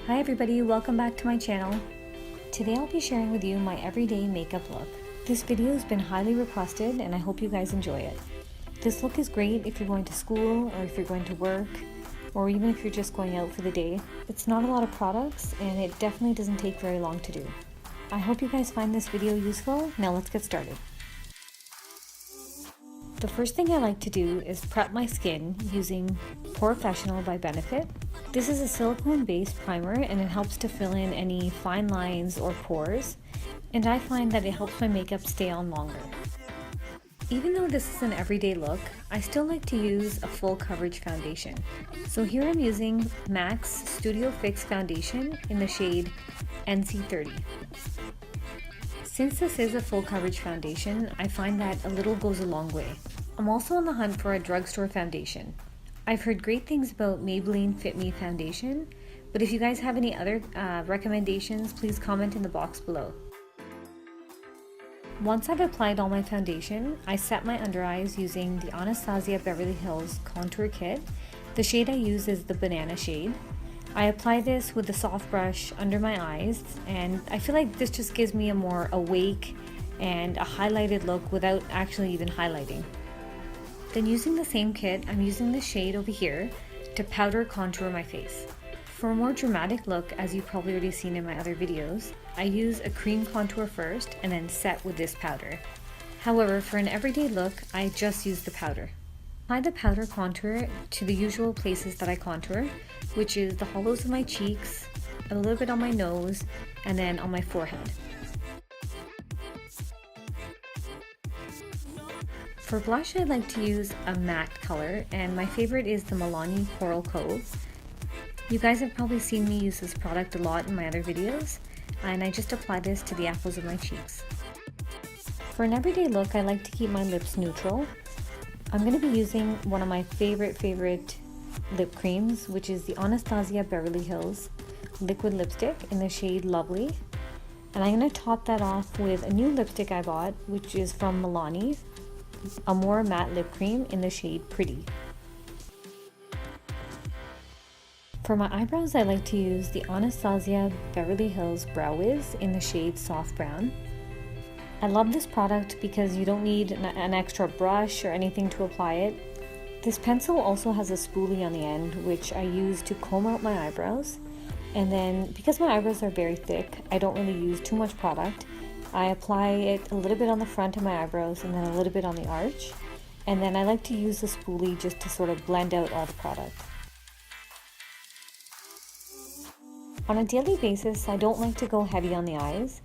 Hi everybody, welcome back to my channel. Today I'll be sharing with you my everyday makeup look. This video has been highly requested and I hope you guys enjoy it. This look is great if you're going to school or if you're going to work or even if you're just going out for the day. It's not a lot of products and it definitely doesn't take very long to do. I hope you guys find this video useful. Now let's get started. The first thing I like to do is prep my skin using Porfessional by Benefit. This is a silicone-based primer and it helps to fill in any fine lines or pores, and I find that it helps my makeup stay on longer. Even though this is an everyday look, I still like to use a full coverage foundation. So here I'm using MAC's Studio Fix Foundation in the shade NC30. Since this is a full coverage foundation, I find that a little goes a long way. I'm also on the hunt for a drugstore foundation. I've heard great things about Maybelline Fit Me foundation, but if you guys have any other recommendations, please comment in the box below. Once I've applied all my foundation, I set my under eyes using the Anastasia Beverly Hills Contour Kit. The shade I use is the banana shade. I apply this with a soft brush under my eyes, and I feel like this just gives me a more awake and a highlighted look without actually even highlighting. Then using the same kit, I'm using the shade over here to powder contour my face. For a more dramatic look, as you've probably already seen in my other videos, I use a cream contour first and then set with this powder. However, for an everyday look, I just use the powder. Apply the powder contour to the usual places that I contour, which is the hollows of my cheeks, a little bit on my nose, and then on my forehead. For blush, I like to use a matte color, and my favorite is the Milani Coral Cove. You guys have probably seen me use this product a lot in my other videos, and I just apply this to the apples of my cheeks. For an everyday look, I like to keep my lips neutral. I'm going to be using one of my favorite lip creams, which is the Anastasia Beverly Hills liquid lipstick in the shade Lovely. And I'm going to top that off with a new lipstick I bought, which is from Milani, Amour matte lip cream in the shade Pretty. For my eyebrows, I like to use the Anastasia Beverly Hills Brow Wiz in the shade Soft Brown. I love this product because you don't need an extra brush or anything to apply it. This pencil also has a spoolie on the end, which I use to comb out my eyebrows. And then, because my eyebrows are very thick, I don't really use too much product. I apply it a little bit on the front of my eyebrows and then a little bit on the arch. And then I like to use the spoolie just to sort of blend out all the product. On a daily basis, I don't like to go heavy on the eyes,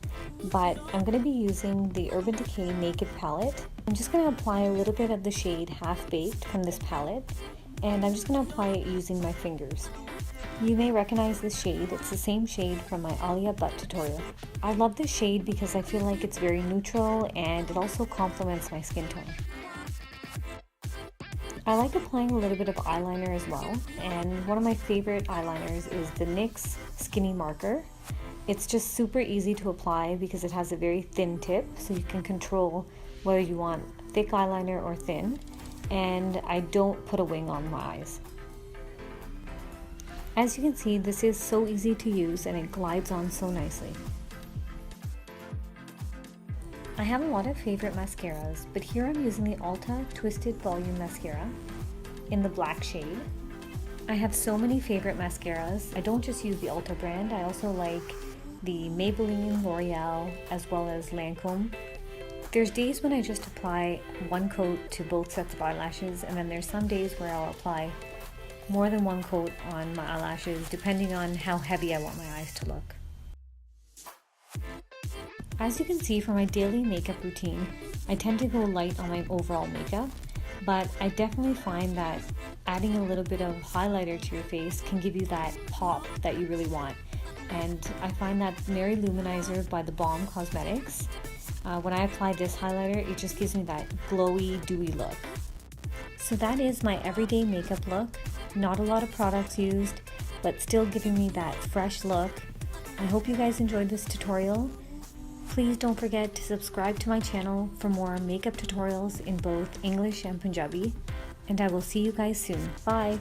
but I'm going to be using the Urban Decay Naked palette. I'm just going to apply a little bit of the shade Half Baked from this palette, and I'm just going to apply it using my fingers. You may recognize this shade. It's the same shade from my Alia butt tutorial. I love this shade because I feel like it's very neutral and it also complements my skin tone. I like applying a little bit of eyeliner as well, and one of my favorite eyeliners is the NYX Skinny Marker. It's just super easy to apply because it has a very thin tip, so you can control whether you want thick eyeliner or thin, and I don't put a wing on my eyes. As you can see, this is so easy to use and it glides on so nicely. I have a lot of favorite mascaras, but here I'm using the Ulta Twisted Volume Mascara in the black shade. I have so many favorite mascaras. I don't just use the Ulta brand, I also like the Maybelline, L'Oreal, as well as Lancome. There's days when I just apply one coat to both sets of eyelashes, and then there's some days where I'll apply more than one coat on my eyelashes, depending on how heavy I want my eyes to look. As you can see from my daily makeup routine, I tend to go light on my overall makeup, but I definitely find that adding a little bit of highlighter to your face can give you that pop that you really want. And I find that Mary Luminizer by The Balm Cosmetics, when I apply this highlighter, it just gives me that glowy, dewy look. So that is my everyday makeup look. Not a lot of products used, but still giving me that fresh look. I hope you guys enjoyed this tutorial. Please don't forget to subscribe to my channel for more makeup tutorials in both English and Punjabi, and I will see you guys soon. Bye!